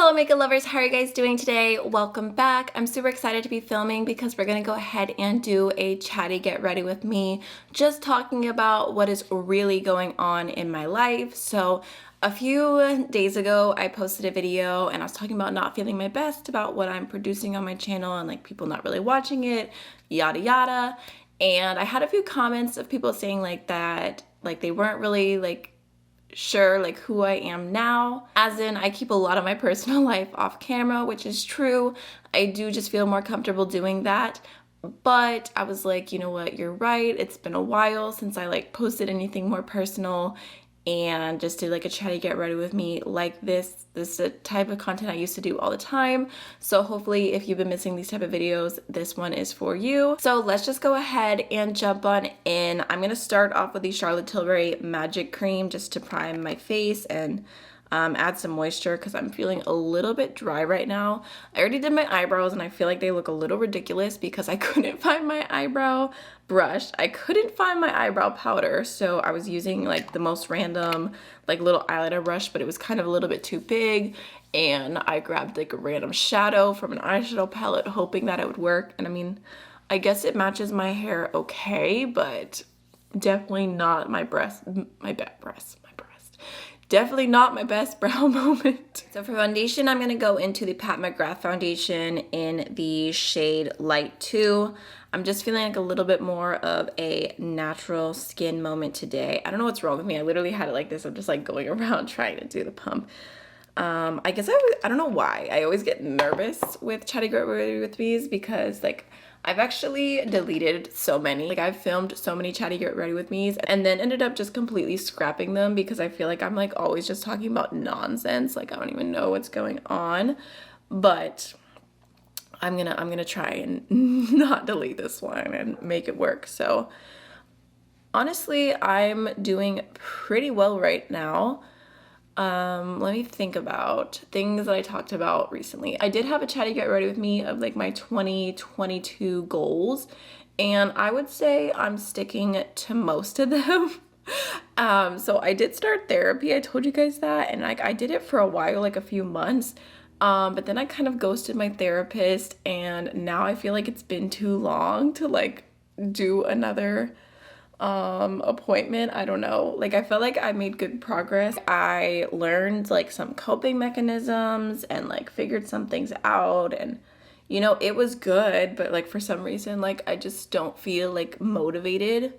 Hello makeup lovers, how are you guys doing today? Welcome back. I'm super excited to be filming because we're gonna go ahead and do a chatty get ready with me, just talking about what is really going on in my life. So a few days ago I posted a video and I was talking about not feeling my best about what I'm producing on my channel and like people not really watching it, yada yada. And I had a few comments of people saying like that like they weren't really like sure like who I am now, as in I keep a lot of my personal life off camera, which is true. I do just feel more comfortable doing that, but I was like, you know what, you're right, it's been a while since I like posted anything more personal and just did like a chatty get ready with me like this. This is the type of content I used to do all the time, so hopefully if you've been missing these type of videos, this one is for you. So let's just go ahead and jump on in. I'm gonna start off with the Charlotte Tilbury Magic Cream just to prime my face and add some moisture because I'm feeling a little bit dry right now. I already did my eyebrows and I feel like they look a little ridiculous because I couldn't find my eyebrow brush. I couldn't find my eyebrow powder, so I was using like the most random like little eyeliner brush, but it was kind of a little bit too big, and I grabbed like a random shadow from an eyeshadow palette hoping that it would work. And I mean, I guess it matches my hair okay, but definitely not my definitely not my best brow moment. So for foundation, I'm gonna go into the Pat McGrath foundation in the shade Light 2. I'm just feeling like a little bit more of a natural skin moment today. I don't know what's wrong with me. I literally had it like this. I'm just like going around trying to do the pump. I guess I don't know why. I always get nervous with Chatty GRWM with these because like I've actually deleted so many. Like I've filmed so many Chatty Get Ready With Me's and then ended up just completely scrapping them because I feel like I'm like always just talking about nonsense. Like I don't even know what's going on. But I'm gonna try and not delete this one and make it work. So honestly, I'm doing pretty well right now. Let me think about things that I talked about recently. I did have a chatty get ready with me of like my 2022 goals, and I would say I'm sticking to most of them. So I did start therapy. I told you guys that, and like I did it for a while, like a few months. But then I kind of ghosted my therapist, and now I feel like it's been too long to like do another appointment. I don't know, like I felt like I made good progress. I learned like some coping mechanisms and like figured some things out, and you know, it was good, but like for some reason like I just don't feel like motivated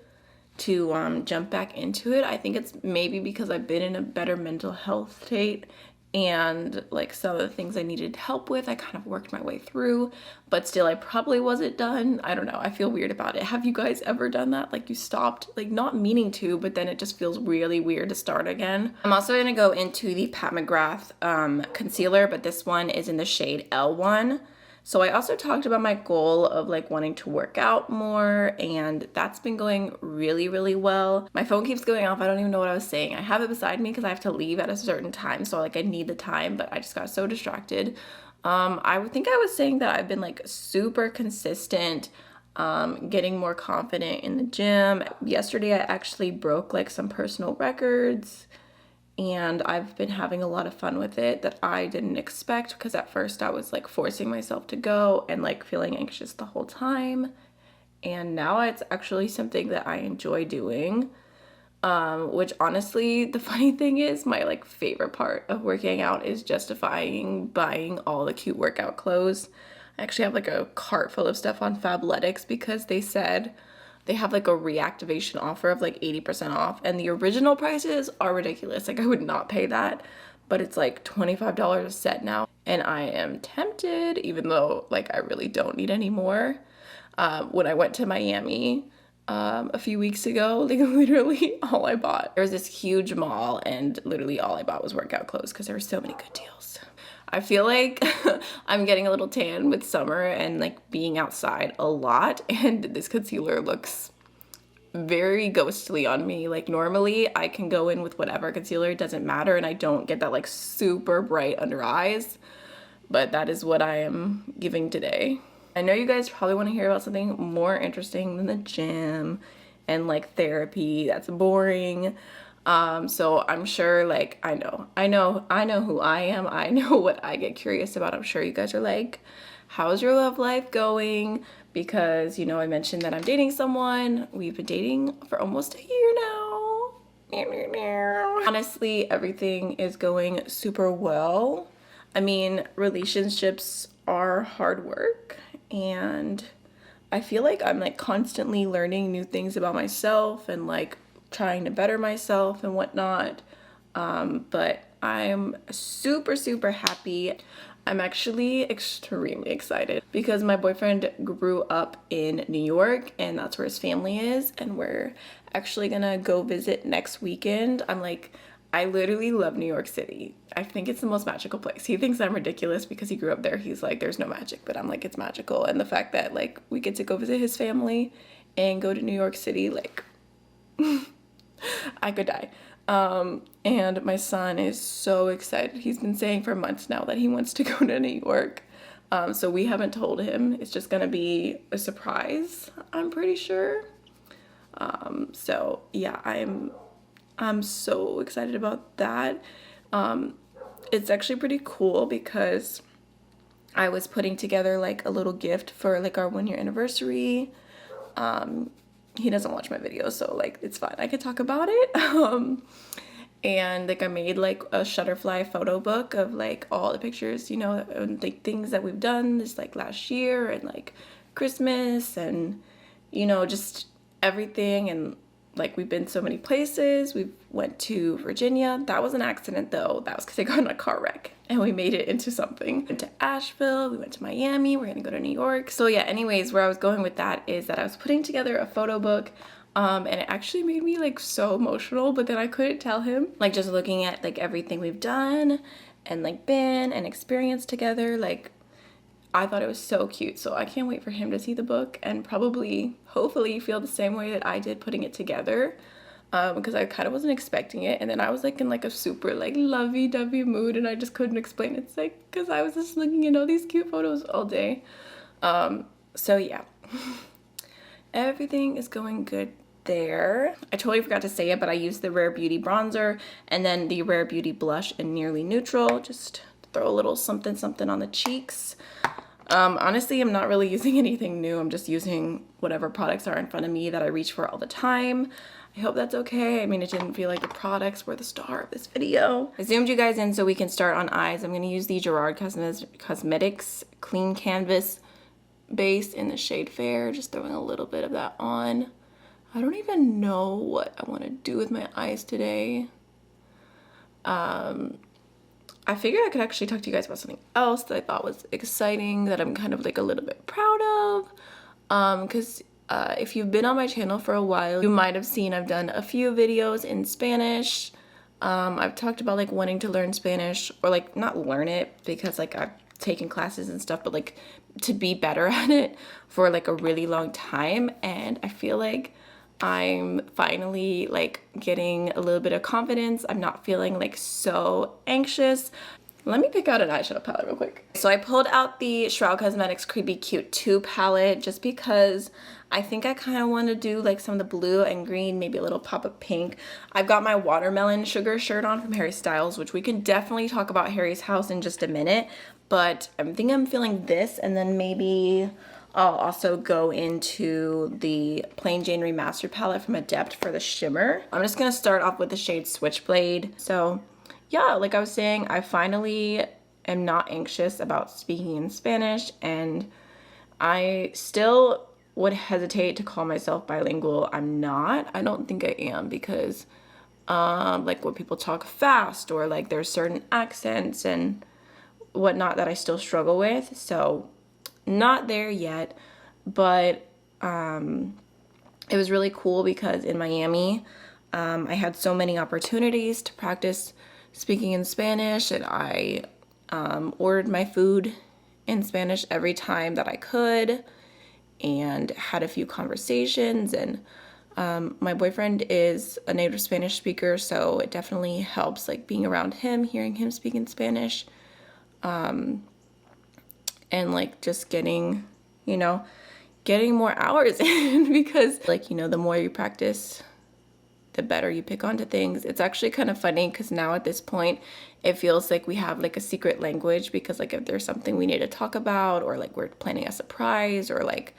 to jump back into it. I think it's maybe because I've been in a better mental health state, and like some of the things I needed help with, I kind of worked my way through, but still I probably wasn't done. I don't know, I feel weird about it. Have you guys ever done that? Like you stopped, like not meaning to, but then it just feels really weird to start again. I'm also gonna go into the Pat McGrath concealer, but this one is in the shade L1. So I also talked about my goal of like wanting to work out more, and that's been going really, really well. My phone keeps going off. I don't even know what I was saying. I have it beside me because I have to leave at a certain time, so like I need the time, but I just got so distracted. I would think I was saying that I've been like super consistent, getting more confident in the gym. Yesterday I actually broke like some personal records, and I've been having a lot of fun with it that I didn't expect, because at first I was like forcing myself to go and like feeling anxious the whole time, and now it's actually something that I enjoy doing, which honestly, the funny thing is my like favorite part of working out is justifying buying all the cute workout clothes. I actually have like a cart full of stuff on Fabletics because they said they have like a reactivation offer of like 80% off, and the original prices are ridiculous. Like I would not pay that, but it's like $25 a set now, and I am tempted, even though like I really don't need any more. When I went to Miami a few weeks ago, like literally all I bought, there was this huge mall, and literally all I bought was workout clothes because there were so many good deals. I feel like I'm getting a little tan with summer and like being outside a lot, and this concealer looks very ghostly on me. Like normally I can go in with whatever concealer, it doesn't matter, and I don't get that like super bright under eyes, but that is what I am giving today. I know you guys probably want to hear about something more interesting than the gym and like therapy. That's boring. So I'm sure, like, I know who I am. I know what I get curious about. I'm sure you guys are like, how's your love life going? Because, you know, I mentioned that I'm dating someone. We've been dating for almost a year now. Honestly, everything is going super well. I mean, relationships are hard work, and I feel like I'm like constantly learning new things about myself and like trying to better myself and whatnot. But I'm super, super happy. I'm actually extremely excited because my boyfriend grew up in New York and that's where his family is, and we're actually gonna go visit next weekend. I literally love New York City. I think it's the most magical place. He thinks I'm ridiculous because he grew up there. He's like, there's no magic, but I'm like, it's magical. And the fact that like we get to go visit his family and go to New York City, like I could die. And my son is so excited. He's been saying for months now that he wants to go to New York. So we haven't told him. It's just gonna be a surprise, I'm pretty sure. So yeah, I'm so excited about that. It's actually pretty cool because I was putting together like a little gift for like our 1-year anniversary. He doesn't watch my videos, so like it's fine. I could talk about it. And like I made like a Shutterfly photo book of like all the pictures, you know, like things that we've done this like last year and like Christmas and, you know, just everything. And like we've been so many places. We went to Virginia. That was an accident though. That was because I got in a car wreck and we made it into something. We went to Asheville, we went to Miami, we're gonna go to New York. So yeah, anyways, where I was going with that is that I was putting together a photo book, and it actually made me like so emotional, but then I couldn't tell him. Like just looking at like everything we've done and like been and experienced together, like I thought it was so cute. So I can't wait for him to see the book and probably, hopefully feel the same way that I did putting it together. Because I kind of wasn't expecting it, and then I was like in like a super like lovey-dovey mood and I just couldn't explain it. It's like because I was just looking at all these cute photos all day. So yeah, everything is going good there. I totally forgot to say it, but I used the Rare Beauty bronzer and then the Rare Beauty blush in Nearly Neutral. Just throw a little something something on the cheeks. Honestly, I'm not really using anything new. I'm just using whatever products are in front of me that I reach for all the time. I hope that's okay. I mean, it didn't feel like the products were the star of this video. I zoomed you guys in so we can start on eyes. I'm gonna use the Gerard Cosmetics Clean Canvas base in the shade Fair. Just throwing a little bit of that on. I don't even know what I want to do with my eyes today. I figured I could actually talk to you guys about something else that I thought was exciting, that I'm kind of like a little bit proud of. Because if you've been on my channel for a while, you might have seen I've done a few videos in Spanish. I've talked about like wanting to learn Spanish, or like not learn it because like I've taken classes and stuff, but like to be better at it for like a really long time. And I feel like I'm finally like getting a little bit of confidence. I'm not feeling like so anxious. Let me pick out an eyeshadow palette real quick. So I pulled out the Shroud Cosmetics Creepy Cute 2 palette just because I think I kind of want to do like some of the blue and green, maybe a little pop of pink. I've got my watermelon sugar shirt on from Harry Styles, which we can definitely talk about Harry's house in just a minute. But I think I'm feeling this, and then maybe I'll also go into the Plain Jane Remastered palette from Adept for the shimmer. I'm just gonna start off with the shade Switchblade. So yeah, like I was saying, I finally am not anxious about speaking in Spanish, and I still would hesitate to call myself bilingual. I'm not. I don't think I am, because like when people talk fast or like there's certain accents and whatnot that I still struggle with. So not there yet, but it was really cool because in Miami I had so many opportunities to practice speaking in Spanish, and I ordered my food in Spanish every time that I could and had a few conversations. And my boyfriend is a native Spanish speaker, so it definitely helps like being around him, hearing him speak in Spanish. And like just getting, you know, getting more hours in because like, you know, the more you practice, the better you pick onto things. It's actually kind of funny because now at this point, it feels like we have like a secret language, because like if there's something we need to talk about, or like we're planning a surprise, or like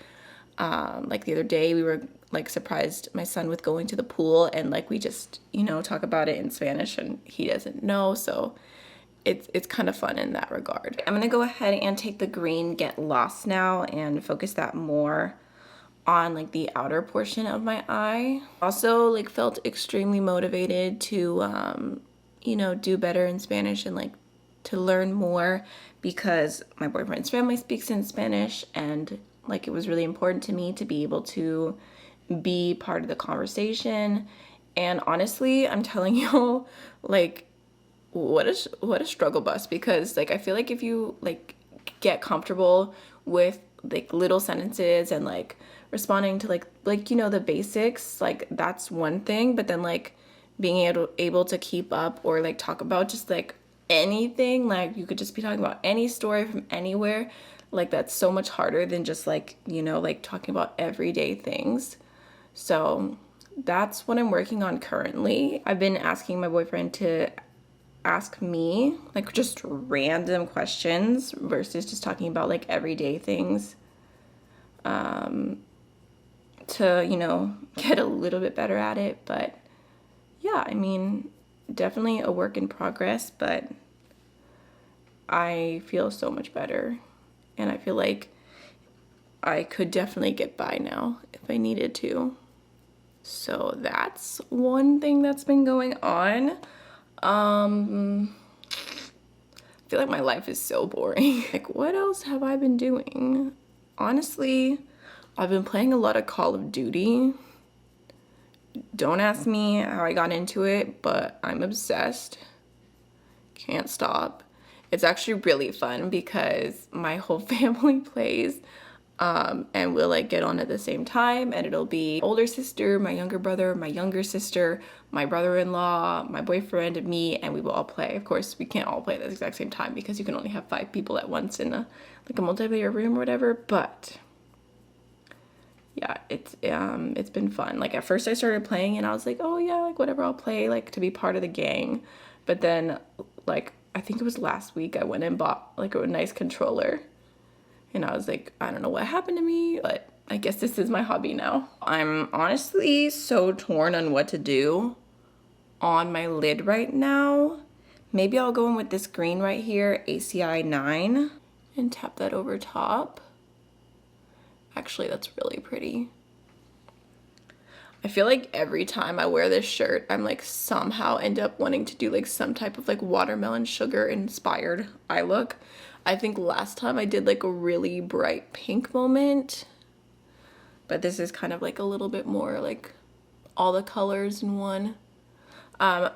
the other day we were like surprised my son with going to the pool, and like we just, you know, talk about it in Spanish and he doesn't know. So it's kind of fun in that regard. I'm gonna go ahead and take the green Get Lost now and focus that more on like the outer portion of my eye. Also like felt extremely motivated to you know, do better in Spanish and like to learn more, because my boyfriend's family speaks in Spanish, and like it was really important to me to be able to be part of the conversation. And honestly, I'm telling you, like what a struggle bus, because like I feel like if you like get comfortable with like little sentences and like responding to like you know, the basics, like that's one thing, but then like being able to keep up or like talk about just like anything, like you could just be talking about any story from anywhere, like that's so much harder than just like, you know, like talking about everyday things. So that's what I'm working on currently. I've been asking my boyfriend to ask me like just random questions versus just talking about like everyday things, to, you know, get a little bit better at it. But yeah, I mean, definitely a work in progress, but I feel so much better, and I feel like I could definitely get by now if I needed to. So that's one thing that's been going on. I feel like my life is so boring. Like, what else have I been doing? Honestly, I've been playing a lot of Call of Duty. Don't ask me how I got into it, but I'm obsessed. Can't stop. It's actually really fun because my whole family plays, and we'll like get on at the same time, and it'll be older sister, my younger brother, my younger sister, my brother-in-law, my boyfriend, and me, and we will all play. Of course, we can't all play at the exact same time because you can only have 5 people at once in a like a multiplayer room or whatever, but yeah, it's been fun. Like at first I started playing and I was like, oh yeah, like whatever, I'll play like to be part of the gang. But then like I think it was last week I went and bought like a nice controller, and I was like, I don't know what happened to me, but I guess this is my hobby now. I'm honestly so torn on what to do on my lid right now. Maybe I'll go in with this green right here, ACI 9, and tap that over top. Actually, that's really pretty. I feel like every time I wear this shirt, I'm like somehow end up wanting to do like some type of like watermelon sugar inspired eye look. I think last time I did like a really bright pink moment, but this is kind of like a little bit more like all the colors in one.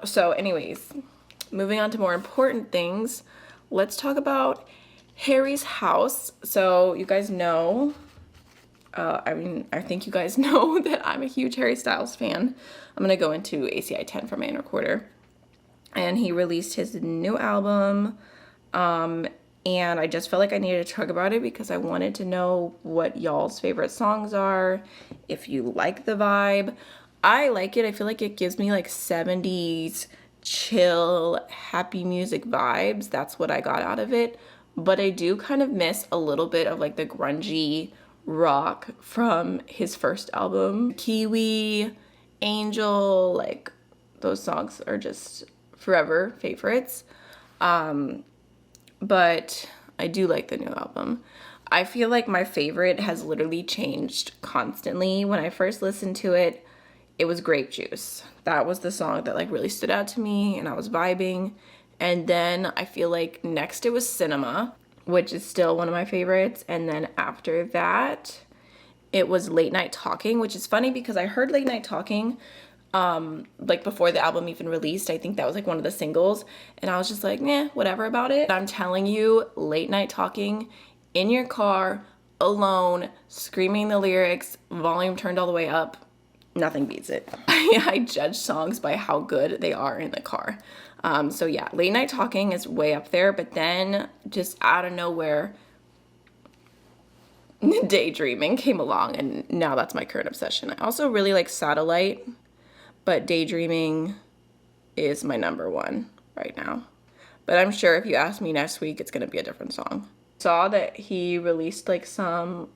So anyways, moving on to more important things, let's talk about Harry's house. So you guys know, I mean, I think you guys know that I'm a huge Harry Styles fan. I'm gonna go into ACI 10 for my inner quarter. And he released his new album, and I just felt like I needed to talk about it because I wanted to know what y'all's favorite songs are, if you like the vibe. I like it. I feel like it gives me like 70s chill, happy music vibes. That's what I got out of it. But I do kind of miss a little bit of like the grungy rock from his first album. Kiwi, Angel, like those songs are just forever favorites. But I do like the new album. I feel like my favorite has literally changed constantly. When I first listened to it, it was Grape Juice. That was the song that like really stood out to me and I was vibing. And then I feel like next it was Cinema, which is still one of my favorites. And then after that, it was Late Night Talking, which is funny because I heard Late Night Talking like before the album even released. I think that was like one of the singles, and I was just like, nah, whatever about it. I'm telling you, Late Night Talking in your car, alone, screaming the lyrics, volume turned all the way up, nothing beats it. I judge songs by how good they are in the car. So yeah, Late Night Talking is way up there, but then just out of nowhere, Daydreaming came along, and now that's my current obsession. I also really like Satellite but Daydreaming is my #1 right now. But I'm sure if you ask me next week, it's gonna be a different song. Saw that he released like some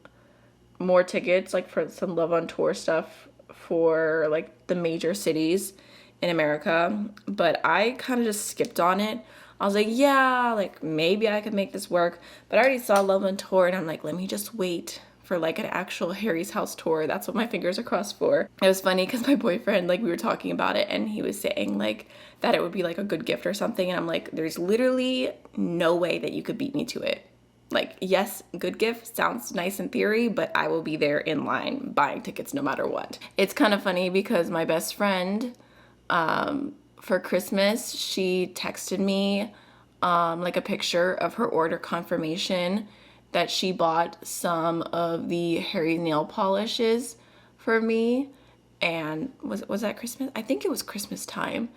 more tickets like for some Love on Tour stuff for like the major cities in America, but I kind of just skipped on it. I was like, yeah, like maybe I could make this work, but I already saw Love on Tour and I'm like, let me just wait for like an actual Harry's House tour. That's what my fingers are crossed for. It was funny because my boyfriend, like we were talking about it and he was saying like that it would be like a good gift or something, and I'm like, there's literally no way that you could beat me to it. Like, yes, good gift sounds nice in theory, but I will be there in line buying tickets no matter what. It's kind of funny because my best friend, for Christmas, she texted me like a picture of her order confirmation that she bought some of the Harry nail polishes for me. And was that Christmas? I think it was Christmas time.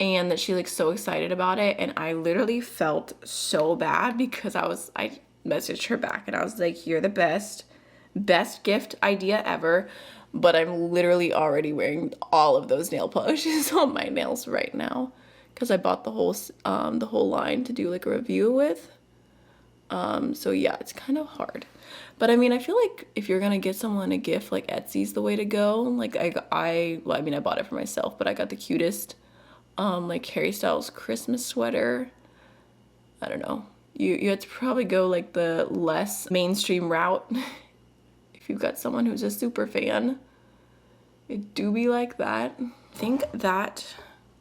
And that she like so excited about it, and I literally felt so bad because I messaged her back and I was like, you're the best gift idea ever, but I'm literally already wearing all of those nail polishes on my nails right now because I bought the whole line to do like a review with. So yeah, it's kind of hard. But I mean, I feel like if you're gonna get someone a gift, like Etsy's the way to go. Like I mean, I bought it for myself, but I got the cutest like Harry Styles Christmas sweater. I don't know. You have to probably go like the less mainstream route if you've got someone who's a super fan. It do be like that. I think that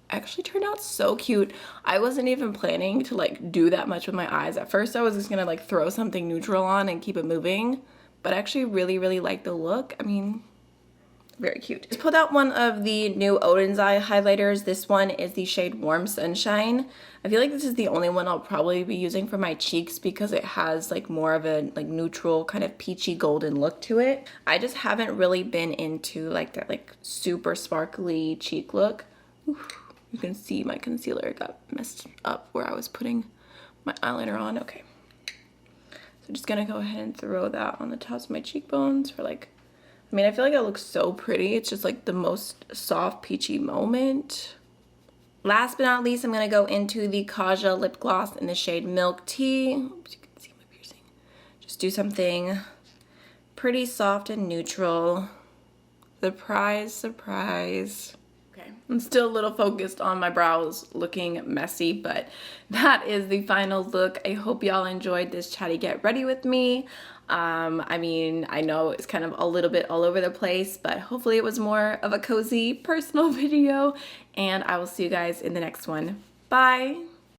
actually turned out so cute. I wasn't even planning to like do that much with my eyes. At first I was just gonna like throw something neutral on and keep it moving, but I actually really like the look. I mean, very cute. Just pulled out one of the new Odin's Eye highlighters. This one is the shade Warm Sunshine. I feel like this is the only one I'll probably be using for my cheeks because it has like more of a like neutral kind of peachy golden look to it. I just haven't really been into like that like super sparkly cheek look. Oof, you can see my concealer got messed up where I was putting my eyeliner on. Okay. So just gonna go ahead and throw that on the tops of my cheekbones for like, I mean, I feel like it looks so pretty. It's just like the most soft peachy moment. Last but not least, I'm gonna go into the Kaja Lip Gloss in the shade Milk Tea. Oops, you can see my piercing. Just do something pretty soft and neutral. Surprise, surprise. Okay, I'm still a little focused on my brows looking messy, but that is the final look. I hope y'all enjoyed this chatty get ready with me. I mean, I know it's kind of a little bit all over the place, but hopefully it was more of a cozy personal video, and I will see you guys in the next one. Bye!